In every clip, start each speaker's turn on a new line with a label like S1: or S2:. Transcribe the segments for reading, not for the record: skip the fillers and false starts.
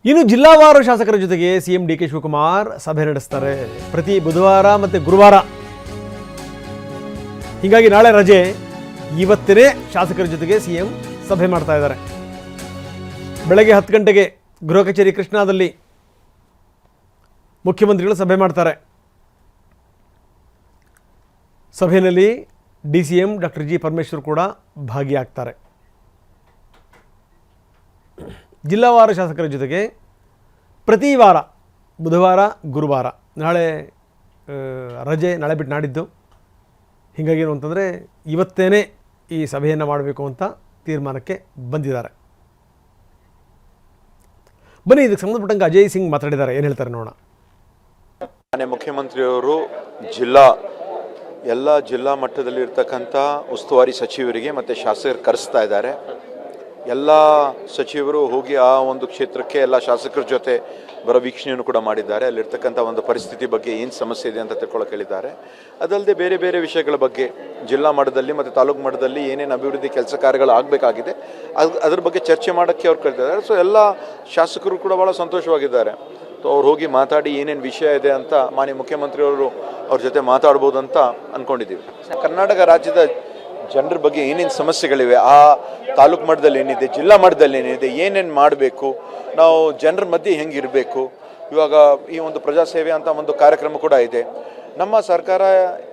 S1: ಇನ್ನು ಜಿಲ್ಲಾವಾರು ಶಾಸಕರ ಜೊತೆಗೆ ಸಿಎಂ ಡಿ ಕೆ ಶಿವಕುಮಾರ್ ಸಭೆ ನಡೆಸ್ತಾರೆ ಪ್ರತಿ ಬುಧವಾರ ಮತ್ತು ಗುರುವಾರ. ಹೀಗಾಗಿ ನಾಳೆ ರಜೆ, ಇವತ್ತೇ ಶಾಸಕರ ಜೊತೆಗೆ ಸಿಎಂ ಸಭೆ ಮಾಡ್ತಾ ಇದ್ದಾರೆ. ಬೆಳಗ್ಗೆ 10 ಗಂಟೆಗೆ ಗೃಹ ಕಚೇರಿ ಕೃಷ್ಣಾದಲ್ಲಿ ಮುಖ್ಯಮಂತ್ರಿಗಳು ಸಭೆ ಮಾಡ್ತಾರೆ. ಸಭೆಯಲ್ಲಿ DCM ಡಾಕ್ಟರ್ ಜಿ ಪರಮೇಶ್ವರ್ ಕೂಡ ಭಾಗಿಯಾಗ್ತಾರೆ. ಜಿಲ್ಲಾವಾರು ಶಾಸಕರ ಜೊತೆಗೆ ಪ್ರತಿ ವಾರ ಬುಧವಾರ ಗುರುವಾರ, ನಾಳೆ ರಜೆ, ನಾಳೆ ಬಿಟ್ಟು ನಾಡಿದ್ದು. ಹೀಗಾಗಿ ಏನು ಅಂತಂದರೆ ಇವತ್ತೇ ಈ ಸಭೆಯನ್ನು ಮಾಡಬೇಕು ಅಂತ ತೀರ್ಮಾನಕ್ಕೆ ಬಂದಿದ್ದಾರೆ. ಬನ್ನಿ, ಇದಕ್ಕೆ ಸಂಬಂಧಪಟ್ಟಂಗೆ ಅಜಯ್ ಸಿಂಗ್ ಮಾತಾಡಿದ್ದಾರೆ, ಏನು ಹೇಳ್ತಾರೆ ನೋಡೋಣ.
S2: ಮಾನ್ಯ ಮುಖ್ಯಮಂತ್ರಿಯವರು ಎಲ್ಲ ಜಿಲ್ಲಾ ಮಟ್ಟದಲ್ಲಿ ಇರ್ತಕ್ಕಂಥ ಉಸ್ತುವಾರಿ ಸಚಿವರಿಗೆ ಮತ್ತು ಶಾಸಕರು ಕರೆಸ್ತಾ ಇದ್ದಾರೆ. ಎಲ್ಲ ಸಚಿವರು ಹೋಗಿ ಆ ಒಂದು ಕ್ಷೇತ್ರಕ್ಕೆ ಎಲ್ಲ ಶಾಸಕರ ಜೊತೆ ಬರೋ ವೀಕ್ಷಣೆಯನ್ನು ಕೂಡ ಮಾಡಿದ್ದಾರೆ. ಅಲ್ಲಿರ್ತಕ್ಕಂಥ ಒಂದು ಪರಿಸ್ಥಿತಿ ಬಗ್ಗೆ ಏನು ಸಮಸ್ಯೆ ಇದೆ ಅಂತ ತಿಳ್ಕೊಳ್ಳೋಕೆ ಹೇಳಿದ್ದಾರೆ. ಅದಲ್ಲದೆ ಬೇರೆ ಬೇರೆ ವಿಷಯಗಳ ಬಗ್ಗೆ ಜಿಲ್ಲಾ ಮಟ್ಟದಲ್ಲಿ ಮತ್ತು ತಾಲೂಕು ಮಟ್ಟದಲ್ಲಿ ಏನೇನು ಅಭಿವೃದ್ಧಿ ಕೆಲಸ ಕಾರ್ಯಗಳು ಆಗಬೇಕಾಗಿದೆ ಅದ್ರ ಬಗ್ಗೆ ಚರ್ಚೆ ಮಾಡೋಕ್ಕೆ ಅವ್ರು ಕರೆದಿದ್ದಾರೆ. ಸೊ ಎಲ್ಲ ಶಾಸಕರು ಕೂಡ ಭಾಳ ಸಂತೋಷವಾಗಿದ್ದಾರೆ. ಸೊ ಅವ್ರು ಹೋಗಿ ಮಾತಾಡಿ ಏನೇನು ವಿಷಯ ಇದೆ ಅಂತ ಮಾನ್ಯ ಮುಖ್ಯಮಂತ್ರಿಯವರು ಅವ್ರ ಜೊತೆ ಮಾತಾಡ್ಬೋದು ಅಂತ ಅಂದ್ಕೊಂಡಿದ್ದೀವಿ. ಕರ್ನಾಟಕ ರಾಜ್ಯದ ಜನರ ಬಗ್ಗೆ ಏನೇನು ಸಮಸ್ಯೆಗಳಿವೆ, ಆ ತಾಲೂಕು ಮಟ್ಟದಲ್ಲಿ ಏನಿದೆ, ಜಿಲ್ಲಾ ಮಟ್ಟದಲ್ಲಿ ಏನಿದೆ, ಏನೇನು ಮಾಡಬೇಕು, ನಾವು ಜನರ ಮಧ್ಯೆ ಹೆಂಗಿರಬೇಕು. ಇವಾಗ ಈ ಒಂದು ಪ್ರಜಾಸೇವೆ ಅಂತ ಒಂದು ಕಾರ್ಯಕ್ರಮ ಕೂಡ ಇದೆ. ನಮ್ಮ ಸರ್ಕಾರ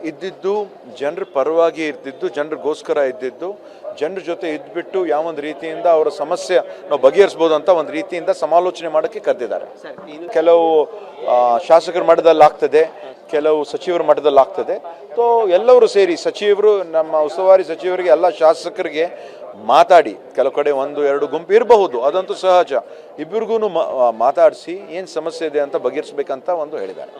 S2: ಇದ್ದಿದ್ದು ಜನರ ಪರವಾಗಿ ಇರ್ತಿದ್ದು, ಜನರಿಗೋಸ್ಕರ ಇದ್ದಿದ್ದು, ಜನರ ಜೊತೆ ಇದ್ಬಿಟ್ಟು ಯಾವೊಂದು ರೀತಿಯಿಂದ ಅವರ ಸಮಸ್ಯೆ ನಾವು ಬಗೆಹರಿಸ್ಬೋದು ಅಂತ ಒಂದು ರೀತಿಯಿಂದ ಸಮಾಲೋಚನೆ ಮಾಡೋಕ್ಕೆ ಕರೆದಿದ್ದಾರೆ. ಕೆಲವು ಶಾಸಕರ ಮಟ್ಟದಲ್ಲಿ ಆಗ್ತದೆ, ಕೆಲವು ಸಚಿವರ ಮಟ್ಟದಲ್ಲಿ ಆಗ್ತದೆ. ಸೊ ಎಲ್ಲರೂ ಸೇರಿ ಸಚಿವರು, ನಮ್ಮ ಉಸ್ತುವಾರಿ ಸಚಿವರಿಗೆ, ಎಲ್ಲ ಶಾಸಕರಿಗೆ ಮಾತಾಡಿ, ಕೆಲವು ಕಡೆ 1-2 ಗುಂಪು ಇರಬಹುದು, ಅದಂತೂ ಸಹಜ, ಇಬ್ಬರಿಗೂ ಮಾತಾಡಿಸಿ ಏನು ಸಮಸ್ಯೆ ಇದೆ ಅಂತ ಬಗೆಹರಿಸ್ಬೇಕಂತ ಹೇಳಿದ್ದಾರೆ.